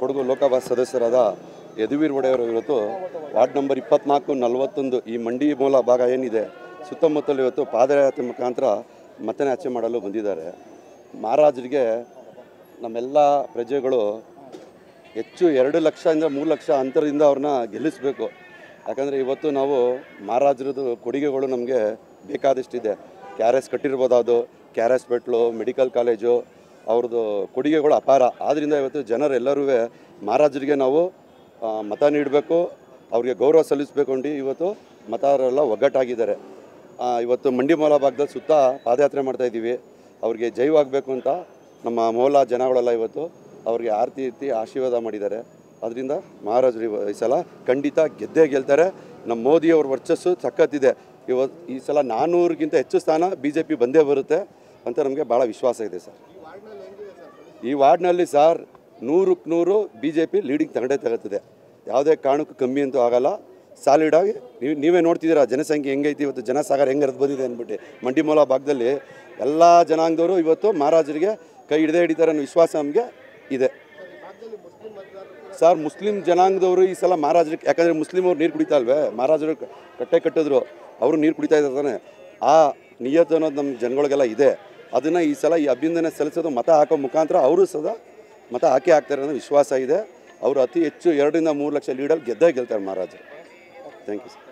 ಕೊಡಗು ಲೋಕಸಭಾ ಸದಸ್ಯರಾದ ಯದುವೀರ್ ಒಡೆಯವರು ಇವತ್ತು ward number 24, 41 ಈ ಮಂಡಿ ಮೂಲ ಭಾಗ ಏನಿದೆ ಸುತ್ತಮುತ್ತಲು ಇವತ್ತು ಪಾದಯಾತ್ರೆ ಮುಖಾಂತರ ಮತಯಾಚನೆ ಮಾಡಲು ಬಂದಿದ್ದಾರೆ. ಮಹಾರಾಜರಿಗೆ ನಮ್ಮೆಲ್ಲ ಪ್ರಜೆಗಳು ಹೆಚ್ಚು 2 ಲಕ್ಷದಿಂದ 3 ಲಕ್ಷ ಅಂತರದಿಂದ ಅವ್ರನ್ನ ಗೆಲ್ಲಿಸಬೇಕು. ಯಾಕಂದರೆ ಇವತ್ತು ನಾವು ಮಹಾರಾಜರದು ಕೊಡುಗೆಗಳು ನಮಗೆ ಬೇಕಾದಷ್ಟಿದೆ. KRS ಕಟ್ಟಿರ್ಬೋದು, KRS ಬೆಟ್ಲು, ಮೆಡಿಕಲ್ ಕಾಲೇಜು, ಅವ್ರದ್ದು ಕೊಡುಗೆಗಳು ಅಪಾರ. ಆದ್ದರಿಂದ ಇವತ್ತು ಜನರೆಲ್ಲರೂ ಮಹಾರಾಜರಿಗೆ ನಾವು ಮತ ನೀಡಬೇಕು, ಅವ್ರಿಗೆ ಗೌರವ ಸಲ್ಲಿಸಬೇಕು ಅಂದು ಇವತ್ತು ಮತದಾರರೆಲ್ಲ ಒಗ್ಗಟ್ಟಾಗಿದ್ದಾರೆ. ಇವತ್ತು ಮಂಡಿ ಮೂಲ ಭಾಗದಲ್ಲಿ ಸುತ್ತ ಪಾದಯಾತ್ರೆ ಮಾಡ್ತಾಯಿದ್ದೀವಿ. ಅವ್ರಿಗೆ ಜೈವಾಗಬೇಕು ಅಂತ ನಮ್ಮ ಮೂಲ ಜನಗಳೆಲ್ಲ ಇವತ್ತು ಅವ್ರಿಗೆ ಆರತಿ ಎತ್ತಿ ಆಶೀರ್ವಾದ ಮಾಡಿದ್ದಾರೆ. ಅದರಿಂದ ಮಹಾರಾಜರು ಈ ಸಲ ಖಂಡಿತ ಗೆದ್ದೇ ಗೆಲ್ತಾರೆ. ನಮ್ಮ ಮೋದಿಯವ್ರ ವರ್ಚಸ್ಸು ಸಖತ್ತಿದೆ. ಈ ಸಲ 400ಕ್ಕಿಂತ ಹೆಚ್ಚು ಸ್ಥಾನ BJP ಬಂದೇ ಬರುತ್ತೆ ಅಂತ ನಮಗೆ ಭಾಳ ವಿಶ್ವಾಸ ಇದೆ ಸರ್. ಈ ವಾರ್ಡ್ನಲ್ಲಿ ಸರ್ 100ಕ್ಕೆ 100 BJP ಲೀಡಿಂಗ್ ತಗೊಳ್ತದೆ. ಯಾವುದೇ ಕಾರಣಕ್ಕೂ ಕಮ್ಮಿ ಅಂತೂ ಆಗಲ್ಲ. ಸಾಲಿಡಾಗಿ ನೀವೇ ನೋಡ್ತಿದ್ದೀರಾ ಜನಸಂಖ್ಯೆ ಹೆಂಗೈತಿ, ಇವತ್ತು ಜನಸಾಗರ ಹೆಂಗೆ ಹರಿದು ಬಂದಿದೆ ಅಂದ್ಬಿಟ್ಟು. ಮಂಡಿ ಮೂಲ ಭಾಗದಲ್ಲಿ ಎಲ್ಲ ಜನಾಂಗದವರು ಇವತ್ತು ಮಹಾರಾಜರಿಗೆ ಕೈ ಹಿಡಿತಾರೆ ಅನ್ನೋ ವಿಶ್ವಾಸ ನಮಗೆ ಇದೆ ಸರ್. ಮುಸ್ಲಿಂ ಜನಾಂಗದವರು ಈ ಸಲ ಮಹಾರಾಜರಿಗೆ, ಯಾಕಂದರೆ ಮುಸ್ಲಿಂ ಅವ್ರು ನೀರು ಕುಡಿತಾ ಇಲ್ವೇ, ಮಹಾರಾಜರು ಕಟ್ಟೆ ಕಟ್ಟಿದ್ರು, ಅವರು ನೀರು ಕುಡಿತಾ ಇದ್ದಾರೆ. ಆ ನಿಯತ್ತು ಅನ್ನೋದು ನಮ್ಮ ಜನಗಳಿಗೆಲ್ಲ ಇದೆ. ಅದನ್ನು ಈ ಸಲ ಈ ಅಭಿನಂದನೆ ಸಲ್ಲಿಸೋದು ಮತ ಹಾಕೋ ಮುಖಾಂತರ ಅವರು ಸದಾ ಮತ ಹಾಕ್ತಾರೆ ಅನ್ನೋ ವಿಶ್ವಾಸ ಇದೆ. ಅವರು ಅತಿ ಹೆಚ್ಚು 2ರಿಂದ 3 ಲಕ್ಷ ಲೀಡಲ್ಲಿ ಗೆದ್ದೇ ಗೆಲ್ತಾರೆ ಮಹಾರಾಜರು. Thank you sir.